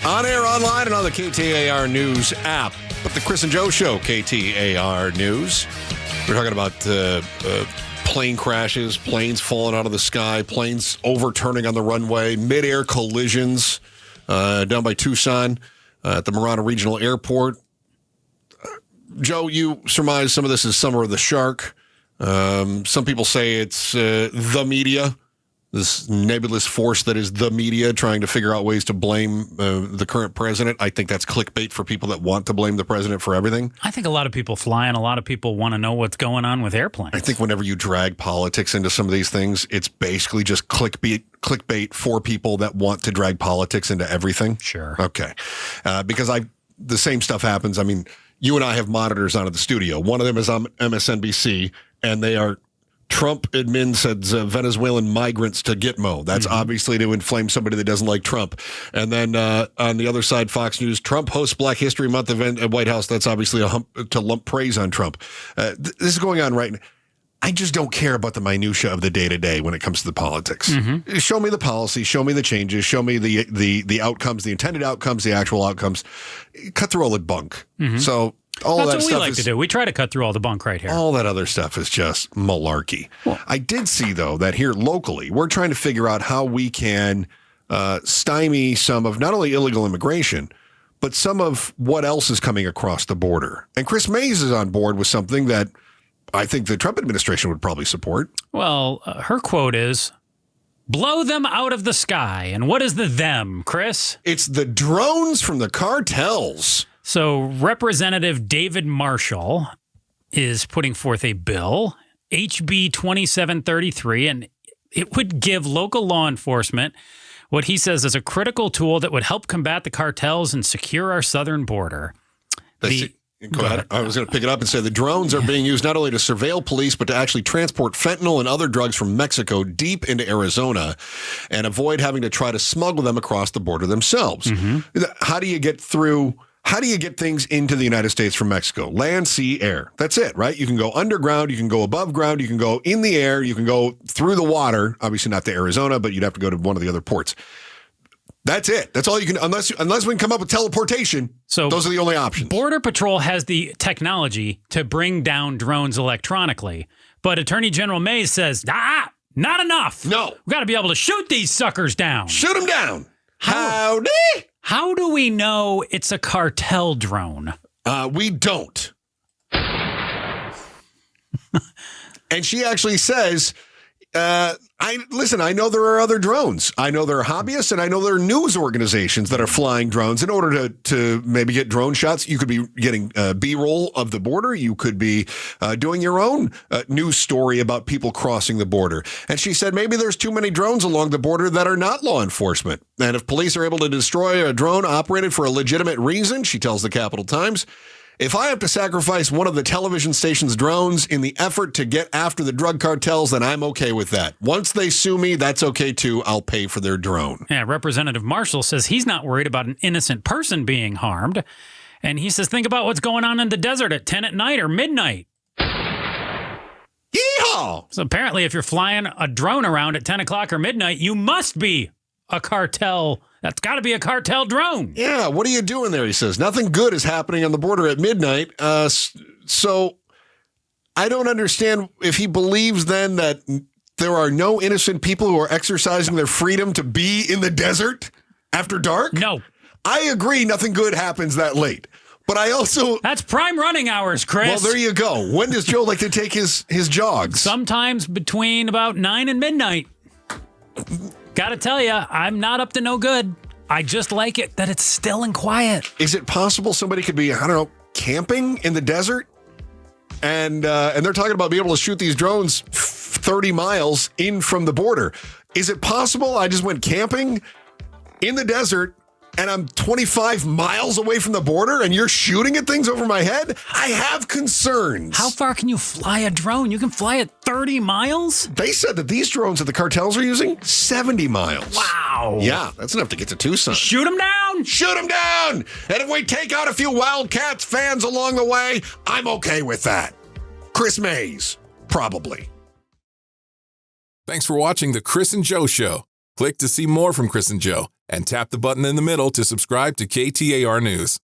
On air, online, and on the KTAR News app. But the Chris and Joe Show, KTAR News. We're talking about plane crashes, planes falling out of the sky, planes overturning on the runway, mid-air collisions down by Tucson at the Marana Regional Airport. Joe, you surmise some of this is Summer of the Shark. Some people say it's the media, this nebulous force that is the media trying to figure out ways to blame the current president. I think that's clickbait for people that want to blame the president for everything. I think a lot of people fly and a lot of people want to know what's going on with airplanes. I think whenever you drag politics into some of these things, it's basically just clickbait for people that want to drag politics into everything. Sure. Okay. Because the same stuff happens. I mean, you and I have monitors on at the studio. One of them is on MSNBC, and they are Trump admin sends Venezuelan migrants to Gitmo. That's obviously to inflame somebody that doesn't like Trump. And then on the other side, Fox News, Trump hosts Black History Month event at White House. That's obviously to lump praise on Trump. This is going on right now. I just don't care about the minutia of the day-to-day when it comes to the politics. Show me the policy, show me the changes, show me the outcomes, the intended outcomes, the actual outcomes. Cut through all the bunk. So all That's that what stuff we like to do. We try to cut through all the bunk right here. All that other stuff is just malarkey. I did see, though, that here locally, we're trying to figure out how we can stymie some of not only illegal immigration, but some of what else is coming across the border. And Kris Mayes is on board with something that I think the Trump administration would probably support. Well, her quote is, blow them out of the sky. And what is the them, Chris? It's the drones from the cartels. So Representative David Marshall is putting forth a bill, HB 2733, and it would give local law enforcement what he says is a critical tool that would help combat the cartels and secure our southern border. Go ahead. I was going to pick it up and say the drones are being used not only to surveil police, but to actually transport fentanyl and other drugs from Mexico deep into Arizona and avoid having to try to smuggle them across the border themselves. How do you get things into the United States from Mexico? Land, sea, air. That's it, right? You can go underground, you can go above ground, you can go in the air, you can go through the water. Obviously not to Arizona, but you'd have to go to one of the other ports. That's it. That's all you can, unless we can come up with teleportation. So those are the only options. Border Patrol has the technology to bring down drones electronically, but Attorney General Mayes says, not enough. No. We've got to be able to shoot these suckers down. Shoot them down. Howdy. How do we know it's a cartel drone? We don't. And she actually says, I know there are other drones. I know there are hobbyists, and I know there are news organizations that are flying drones in order to maybe get drone shots. You could be getting B-roll of the border. You could be doing your own news story about people crossing the border. And she said maybe there's too many drones along the border that are not law enforcement. And if police are able to destroy a drone operated for a legitimate reason, she tells the Capital Times, if I have to sacrifice one of the television station's drones in the effort to get after the drug cartels, then I'm okay with that. Once they sue me, that's okay too. I'll pay for their drone. Yeah, Representative Marshall says he's not worried about an innocent person being harmed. And he says, think about what's going on in the desert at 10 at night or midnight. Yeehaw! So apparently if you're flying a drone around at 10 o'clock or midnight, you must be a cartel. That's got to be a cartel drone. Yeah, what are you doing there? He says, nothing good is happening on the border at midnight. So I don't understand if he believes then that there are no innocent people who are exercising their freedom to be in the desert after dark. No. I agree nothing good happens that late. But I also... That's prime running hours, Chris. Well, there you go. When does Joe like to take his jogs? Sometimes between about 9 and midnight. Gotta tell you, I'm not up to no good. I just like it that it's still and quiet. Is it possible somebody could be, I don't know, camping in the desert? And they're talking about being able to shoot these drones 30 miles in from the border. Is it possible I just went camping in the desert and I'm 25 miles away from the border and you're shooting at things over my head? I have concerns. How far can you fly a drone? You can fly at 30 miles? They said that these drones that the cartels are using, 70 miles. Wow. Yeah, that's enough to get to Tucson. Shoot them down. Shoot them down. And if we take out a few Wildcats fans along the way, I'm okay with that. Kris Mayes, probably. Thanks for watching the Kris and Joe Show. Click to see more from Kris and Joe and tap the button in the middle to subscribe to KTAR News.